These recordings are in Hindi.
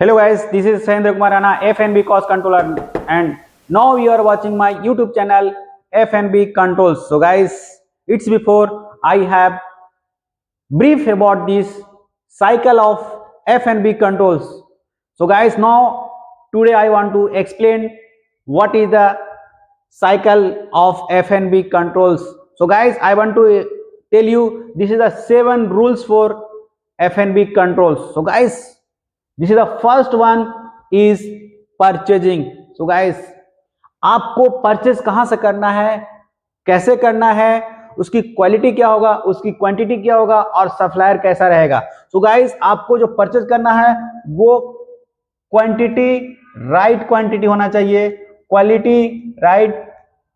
Hello guys, this is Sahendra Kumar Rana, FNB Cost Controller, and now you are watching my YouTube channel FNB Controls. So guys, it's before I have brief about this cycle of FNB Controls. So guys, now today I want to explain what is the cycle of FNB Controls. So guys, I want to tell you this is the 7 rules for FNB Controls. So guys, this is the first one is purchasing. So guys, आपको परचेज कहां से करना है, कैसे करना है, उसकी क्वालिटी क्या होगा, उसकी क्वांटिटी क्या होगा और सप्लायर कैसा रहेगा. सो गाइस, आपको जो परचेज करना है वो क्वांटिटी राइट क्वांटिटी होना चाहिए, क्वालिटी राइट,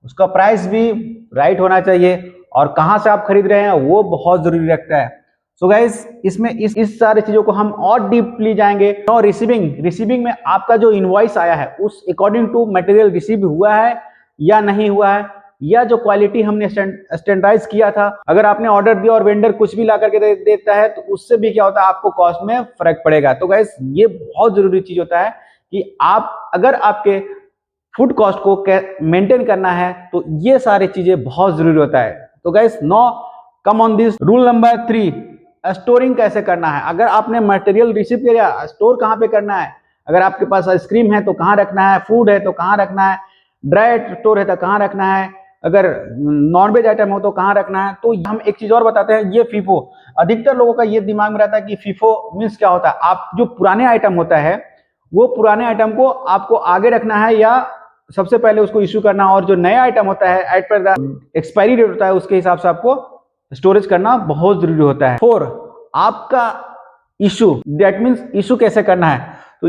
उसका प्राइस भी राइट होना चाहिए और कहां से आप खरीद रहे हैं वो बहुत जरूरी रखता है. सो गाइस, इसमें इस सारी चीजों को हम और डीपली जाएंगे. और रिसीविंग में आपका जो इनवॉइस आया है उस अकॉर्डिंग टू मटेरियल रिसीव हुआ है या नहीं हुआ है, या जो क्वालिटी हमने स्टैंडर्डाइज किया था, अगर आपने ऑर्डर दिया और वेंडर कुछ भी ला करके देता है तो उससे भी क्या होता है, आपको कॉस्ट में फर्क पड़ेगा. तो गाइस, ये बहुत जरूरी चीज होता है कि आप अगर आपके फूड कॉस्ट को मेंटेन करना है तो ये सारी चीजें बहुत जरूरी होता है. तो guys, no come on this rule number 3, storing कैसे करना है. अगर आपने मटेरियल रिसीव किया, स्टोर कहां पे करना है. अगर आपके पास आइसक्रीम है तो कहां रखना है, फूड है तो कहां रखना है, ड्राई स्टोर है तो कहां रखना है, अगर नॉनवेज आइटम हो तो कहां रखना है. तो हम एक चीज और बताते हैं, ये फीफो. अधिकतर लोगों का ये दिमाग में रहता है कि फीफो मीन्स क्या होता है. आप जो पुराने आइटम होता है वो पुराने आइटम को आपको आगे रखना है या सबसे पहले उसको इश्यू करना, और जो नया आइटम होता है एज पर एक्सपायरी डेट होता है उसके हिसाब से आपको स्टोरेज करना बहुत जरूरी होता है. 4, आपका इशू, दैट मीन्स इशू कैसे करना है. तो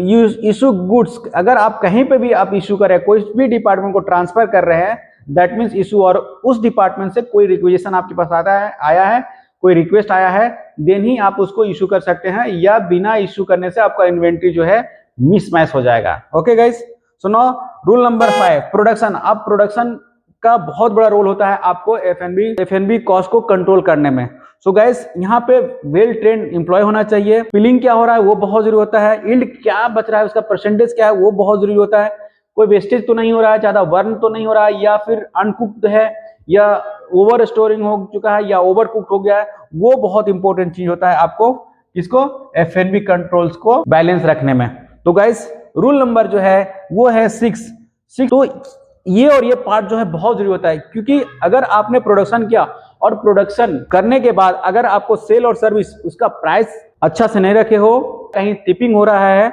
इशू गुड्स, अगर आप कहीं पे भी आप इशू कर रहे हैं, कोई भी डिपार्टमेंट को ट्रांसफर कर रहे हैं, दैट मीन्स इशू, और उस डिपार्टमेंट से कोई रिक्वेजिशन आपके पास आया है, कोई रिक्वेस्ट आया है, देन ही आप उसको इशू कर सकते हैं, या बिना इशू करने से आपका इन्वेंट्री जो है मिसमैच हो जाएगा. Okay guys, so now rule number 5, production. अब प्रोडक्शन का बहुत बड़ा रोल होता है आपको एफएनबी कॉस्ट को कंट्रोल करने में. सो गाइस, यहाँ पे वेल ट्रेंड एम्प्लॉय होना चाहिए. फिलिंग क्या हो रहा है वो बहुत जरूरी होता है. यील्ड क्या बच रहा है, उसका परसेंटेज क्या है वो बहुत जरूरी होता है. कोई वेस्टेज तो नहीं हो रहा है, ज्यादा बर्न तो नहीं हो रहा है, या फिर अनकुक्ड है, या ओवर स्टोरिंग हो चुका है, या ओवर कुक्ड हो गया है, वो बहुत इंपॉर्टेंट चीज होता है आपको इसको एफएनबी कंट्रोल्स को बैलेंस रखने में. तो गाइस, रूल नंबर जो है वो है 6. तो ये और ये पार्ट जो है बहुत जरूरी होता है, क्योंकि अगर आपने प्रोडक्शन किया और प्रोडक्शन करने के बाद अगर आपको सेल और सर्विस उसका प्राइस अच्छा से नहीं रखे हो, कहीं टिपिंग हो रहा है,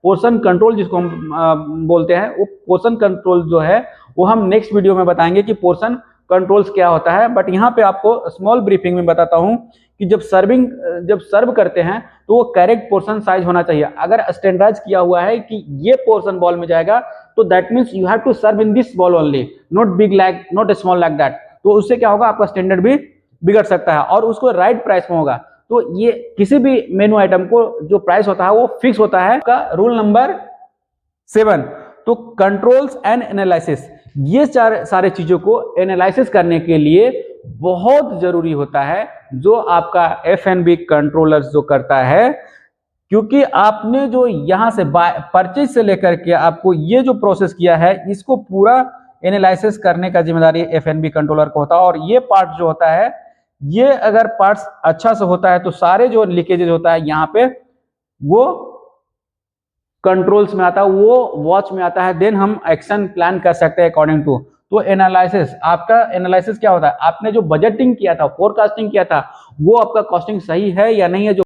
पोर्शन कंट्रोल जिसको हम बोलते हैं, वो पोर्शन कंट्रोल जो है वो हम नेक्स्ट वीडियो में बताएंगे कि पोर्शन कंट्रोल्स क्या होता है. बट यहाँ पे आपको स्मॉल ब्रीफिंग में बताता हूँ कि जब सर्व करते हैं तो वो करेक्ट पोर्शन साइज होना चाहिए. अगर स्टैंडर्डाइज किया हुआ है कि ये पोर्शन बॉल में जाएगा तो that means you have to serve in this ball only, not big like, not small like that. तो उससे क्या होगा, आपका स्टैंडर्ड भी बिगड़ सकता है और उसको राइट प्राइस में होगा. तो ये किसी भी मेनू आइटम को जो प्राइस होता है वो फिक्स होता है. का रूल नंबर 7, तो कंट्रोल्स एंड एनालिसिस. ये सारे चीजों को एनालिसिस करने के लिए बहुत जरूरी होता है जो आपका एफएनबी कंट्रोलर जो करता है, क्योंकि आपने जो यहां से परचेज से लेकर के आपको ये जो प्रोसेस किया है इसको पूरा एनालिसिस करने का जिम्मेदारी एफएनबी कंट्रोलर को होता है. और ये पार्ट जो होता है, ये अगर पार्ट्स अच्छा से होता है तो सारे जो लीकेजेस होता है यहाँ पे वो कंट्रोल्स में आता है, वो वॉच में आता है, देन हम एक्शन प्लान कर सकते हैं अकॉर्डिंग टू. तो एनालिसिस, आपका एनालिसिस क्या होता है, आपने जो बजटिंग किया था, फोरकास्टिंग किया था, वो आपका कॉस्टिंग सही है या नहीं है. जो